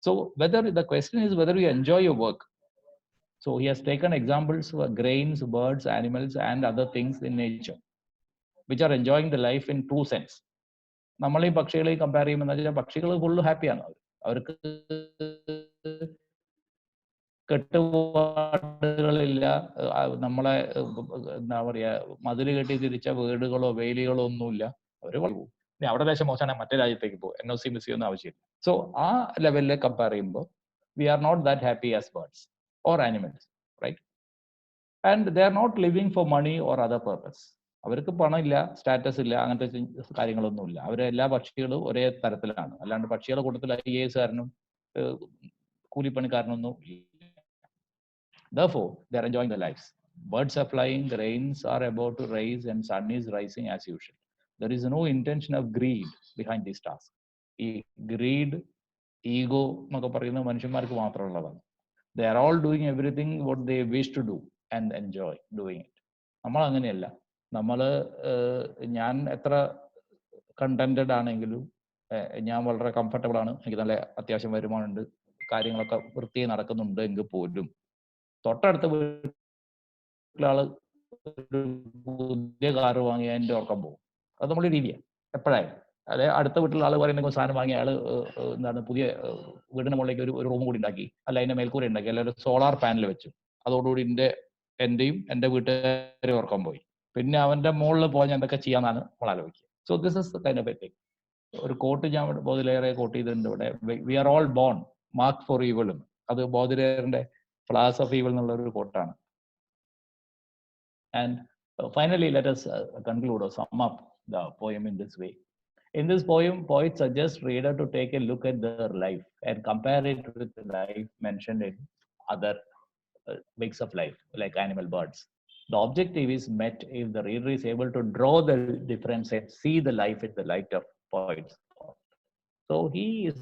So whether the question is whether you enjoy your work. So he has taken examples of grains, birds, animals, and other things in nature, which are enjoying the life in true sense. നമ്മളീ പക്ഷികളെയും compare ചെയ്യുമ്പോൾ എന്താ വെച്ചാൽ പക്ഷികൾ full ഹാപ്പിയാണ്. അവർക്ക് കെട്ടുപാടുകളില്ല, നമ്മളെ എന്താ പറയാ മതിൽ കെട്ടി തിരിച്ച വീടുകളോ വേലികളോ ഒന്നുമില്ല. അവര് പോകും. ഇനി അവിടെ ദേശം മോശമാണ് മറ്റേ രാജ്യത്തേക്ക് പോകും, NOC മിസ് ചെയ്യുന്ന ആവശ്യമില്ല. സോ ആ ലെവലിൽ കമ്പയർ ചെയ്യുമ്പോൾ we are not that happy as birds or animals, right? And they are not living for money or other purpose. അവർക്ക് പണമില്ല, സ്റ്റാറ്റസ് ഇല്ല, അങ്ങനത്തെ കാര്യങ്ങളൊന്നുമില്ല. അവരെല്ലാ പക്ഷികളും ഒരേ തരത്തിലാണ്. അല്ലാണ്ട് പക്ഷികളുടെ കൂട്ടത്തിൽ IAS കാരനും കൂലിപ്പണിക്കാരനൊന്നും. Therefore, they are enjoying their lives. Birds are flying, the rains are about to rise, and sun is rising as usual. There is no intention of greed behind this task. ഈ greed, ego എന്നൊക്കെ പറയുന്നത് മനുഷ്യന്മാർക്ക് മാത്രമുള്ളതാണ്. They are all doing everything what they wish to do and enjoy doing it. നമ്മൾ അങ്ങനെയല്ല. ഞാൻ എത്ര contented ആണെങ്കിലും, ഞാൻ വളരെ കംഫർട്ടബിൾ ആണ്, എനിക്ക് നല്ല അത്യാവശ്യം വരുമാനമുണ്ട്, കാര്യങ്ങളൊക്കെ വൃത്തിയായി നടക്കുന്നുണ്ട് എങ്കിൽ പോലും തൊട്ടടുത്ത വീട്ടിലാള് പുതിയ കാറ് വാങ്ങി എൻ്റെ ഉറക്കം പോകും. അത് നമ്മുടെ രീതിയാണ് എപ്പോഴായാലും. അല്ലെ അടുത്ത വീട്ടിലുള്ള ആൾ പറയുന്ന സാധനം വാങ്ങി അയാൾ എന്താണ് പുതിയ വീടിന്റെ മുകളിലേക്ക് ഒരു റൂം കൂടി ഉണ്ടാക്കി, അല്ല അതിന്റെ മേൽക്കൂര ഉണ്ടാക്കി, അല്ല ഒരു സോളാർ പാനൽ വെച്ചു. അതോടുകൂടി എന്റെയും എൻ്റെ വീട്ടുകാരെ ഉറക്കം പോയി. പിന്നെ അവന്റെ മുകളിൽ പോകാൻ എന്തൊക്കെ ചെയ്യാന്നാണ് നമ്മൾ ആലോചിക്കുക. So this is kind of a thing. ഒരു കോട്ട് ഞാൻ ബോധിലേറെ കോട്ട് ചെയ്തിട്ടുണ്ട് ഇവിടെ. We are all born marked for evil. അത് ബോധിലേറിന്റെ ഫ്ലാസ് ഓഫ് ഈവിൾ എന്നുള്ള ഒരു കോട്ടാണ്. And finally let us conclude or sum up the poem in this way. In this poem, poet suggests reader to take a look at their life and compare it with the life mentioned in other wigs of life, like animal, birds. The objective is met if the reader is able to draw the difference and see the life in the light of poets. So he is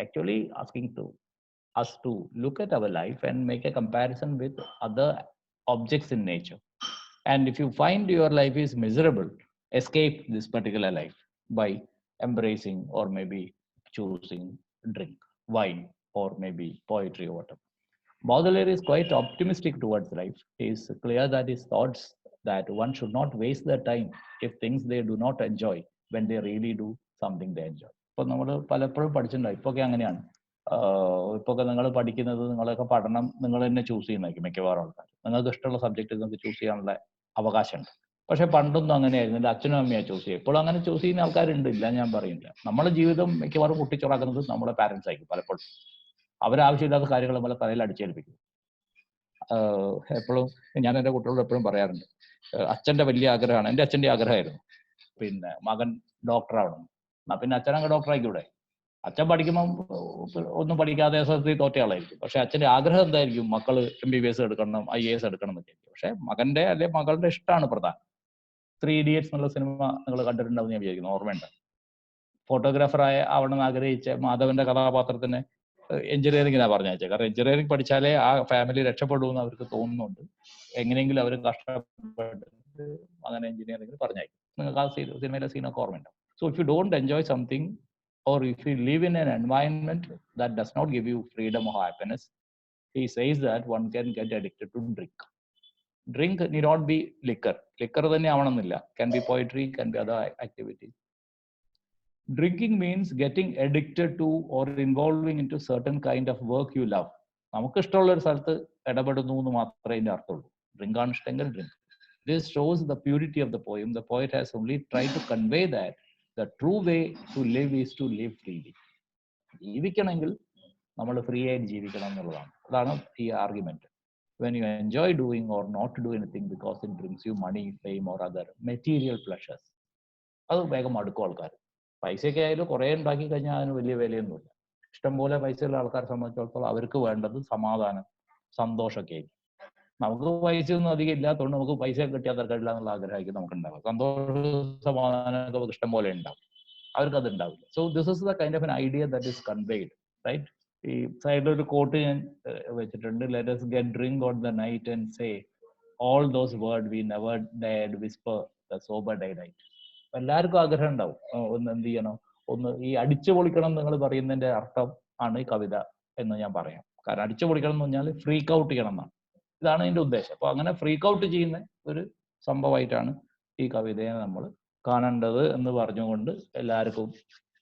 actually asking us to look at our life and make a comparison with other objects in nature. And if you find your life is miserable, escape this particular life by embracing or maybe choosing drink, wine, or maybe poetry or whatever. Baudelaire is quite optimistic towards life. He is clear that his thoughts that one should not waste their time if things they do not enjoy when they really do something they enjoy. ഇപ്പോൾ നമ്മൾ പലപ്പോഴും പഠിച്ചിട്ടുണ്ടാവും, ഇപ്പൊക്കെ അങ്ങനെയാണ്. ഇപ്പൊ നിങ്ങൾ പഠിക്കുന്നത്, നിങ്ങളൊക്കെ പഠനം നിങ്ങൾ തന്നെ ചൂസ് ചെയ്യുന്നതായിരിക്കും മിക്കവാറും ആൾക്കാർ. നിങ്ങൾക്ക് ഇഷ്ടമുള്ള സബ്ജക്ട് നിങ്ങൾക്ക് ചൂസ് ചെയ്യാനുള്ള അവകാശമുണ്ട്. പക്ഷെ പണ്ടൊന്നും അങ്ങനെയായിരുന്നില്ല, അച്ഛനും അമ്മയാണ് ചൂസ് ചെയ്യുക. ഇപ്പോൾ അങ്ങനെ ചൂസ് ചെയ്യുന്ന ആൾക്കാരുണ്ട്, ഇല്ല ഞാൻ പറയുന്നില്ല. നമ്മുടെ ജീവിതം മിക്കവാറും കുട്ടിച്ചോറാക്കുന്നത് നമ്മുടെ പാരന്റ്സ് ആയിരിക്കും പലപ്പോഴും. അവരാവശ്യമില്ലാത്ത കാര്യങ്ങൾ നമ്മളെ തലയിൽ അടിച്ചേൽപ്പിക്കും. എപ്പോഴും ഞാൻ എൻ്റെ കുട്ടികളോട് എപ്പോഴും പറയാറുണ്ട്, അച്ഛൻ്റെ വലിയ ആഗ്രഹമാണ്, എൻ്റെ അച്ഛൻ്റെ ആഗ്രഹമായിരുന്നു പിന്നെ മകൻ ഡോക്ടർ ആവണം. എന്നാ പിന്നെ അച്ഛനങ്ങ് ഡോക്ടർ ആയിക്കൂടെ? അച്ഛൻ പഠിക്കുമ്പം ഒന്നും പഠിക്കാതെ SSLC തോറ്റ ആളായിരിക്കും. പക്ഷെ അച്ഛൻ്റെ ആഗ്രഹം എന്തായിരിക്കും? മക്കള് MBBS എടുക്കണം, IAS എടുക്കണം എന്നൊക്കെ. പക്ഷെ മകന്റെ അല്ലെ മകളുടെ ഇഷ്ടമാണ് പ്രധാനം. 3 Idiots എന്നുള്ള സിനിമ നിങ്ങൾ കണ്ടിട്ടുണ്ടാവും ഞാൻ വിചാരിക്കുന്നു, ഓർമ്മയുണ്ട്. ഫോട്ടോഗ്രാഫറായ ആവണമെന്ന് ആഗ്രഹിച്ച മാധവന്റെ കഥാപാത്രത്തിന് എഞ്ചിനീയറിംഗിനാണ് പറഞ്ഞയച്ചത്. കാരണം എഞ്ചിനീയറിംഗ് പഠിച്ചാലേ ആ ഫാമിലി രക്ഷപ്പെടൂ എന്ന് അവർക്ക് തോന്നുന്നുണ്ട്. എങ്ങനെയെങ്കിലും അവർ കഷ്ടപ്പെട്ട് അങ്ങനെ എഞ്ചിനീയറിംഗിന് പറഞ്ഞയക്കും. നിങ്ങൾക്ക് ആ സിനിമയിലെ സീനൊക്കെ ഓർമ്മയുണ്ടാവും. So if you don't enjoy something, or if you live in an environment that does not give you freedom or happiness, he says that one can get addicted to drink. Drink need not be liquor. Liquor തന്നെ ആവണമെന്നില്ല. Can be poetry, can be other activities. Drinking means getting addicted to or involving into certain kind of work you love. നമുക്ക് ഇഷ്ടമുള്ള ഒരു സ്ഥലത്ത് ഇടപെടുന്നു എന്ന് മാത്രമേ ഇതിന്റെ അർത്ഥമുള്ളൂ. ഡ്രിങ്ക് ആണ് ഇഷ്ടമെങ്കിൽ drink. This shows the purity of the poem. The poet has only tried to convey that the true way to live is to live freely. ജീവിക്കണമെങ്കിൽ നമ്മൾ ഫ്രീ ആയിട്ട് ജീവിക്കണം എന്നുള്ളതാണ്. അതാണ് ഈ argument. When you enjoy doing or not do anything because it brings you money, fame or other material pleasures, അത് വേഗം മടുക്കും ആൾക്കാർ. പൈസയൊക്കെ ആയാലും കുറേ ഉണ്ടാക്കി കഴിഞ്ഞാൽ അതിന് വലിയ വിലയൊന്നുമില്ല. ഇഷ്ടംപോലെ പൈസയുള്ള ആൾക്കാരെ സംബന്ധിച്ചിടത്തോളം അവർക്ക് വേണ്ടത് സമാധാനം, സന്തോഷമൊക്കെ ആയിരിക്കും. നമുക്ക് പൈസയൊന്നും അധികം ഇല്ലാത്തതുകൊണ്ട് നമുക്ക് പൈസ കിട്ടിയാൽ തരക്കില്ല എന്നുള്ള ആഗ്രഹമായിരിക്കും നമുക്ക് ഉണ്ടാവുക. സന്തോഷവും സമാധാനമൊക്കെ നമുക്ക് ഇഷ്ടം പോലെ ഉണ്ടാവും, അവർക്ക് അത് ഉണ്ടാവില്ല. So this is the kind of an idea that is conveyed, right? ഈ സൈഡിൽ ഒരു കോട്ട് ഞാൻ വെച്ചിട്ടുണ്ട്, let us get drink on the night and say all those words we never dared whisper the sober daylight. എല്ലാവർക്കും ആഗ്രഹം ഉണ്ടാവും ഒന്ന് എന്ത് ചെയ്യണം, ഒന്ന് ഈ അടിച്ചു പൊളിക്കണം നിങ്ങൾ പറയുന്നതിന്റെ അർത്ഥം ആണ് ഈ കവിത എന്ന് ഞാൻ പറയാം. കാരണം അടിച്ചു പൊളിക്കണം എന്ന് പറഞ്ഞാൽ ഫ്രീക്ക് ഔട്ട് ചെയ്യണം എന്നാണ്, ഇതാണ് ഇതിന്റെ ഉദ്ദേശം. അപ്പൊ അങ്ങനെ ഫ്രീക്ക് ഔട്ട് ചെയ്യുന്ന ഒരു സംഭവമായിട്ടാണ് ഈ കവിതയെ നമ്മൾ കാണേണ്ടത് എന്ന് പറഞ്ഞുകൊണ്ട് എല്ലാവർക്കും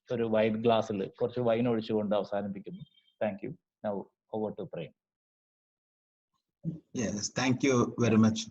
ഒരു വൈറ്റ് ഗ്ലാസ്സിൽ കുറച്ച് വൈൻ ഒഴിച്ചുകൊണ്ട് അവസാനിപ്പിക്കുന്നു. Thank you. Now over to Prem. Yes, thank you very much.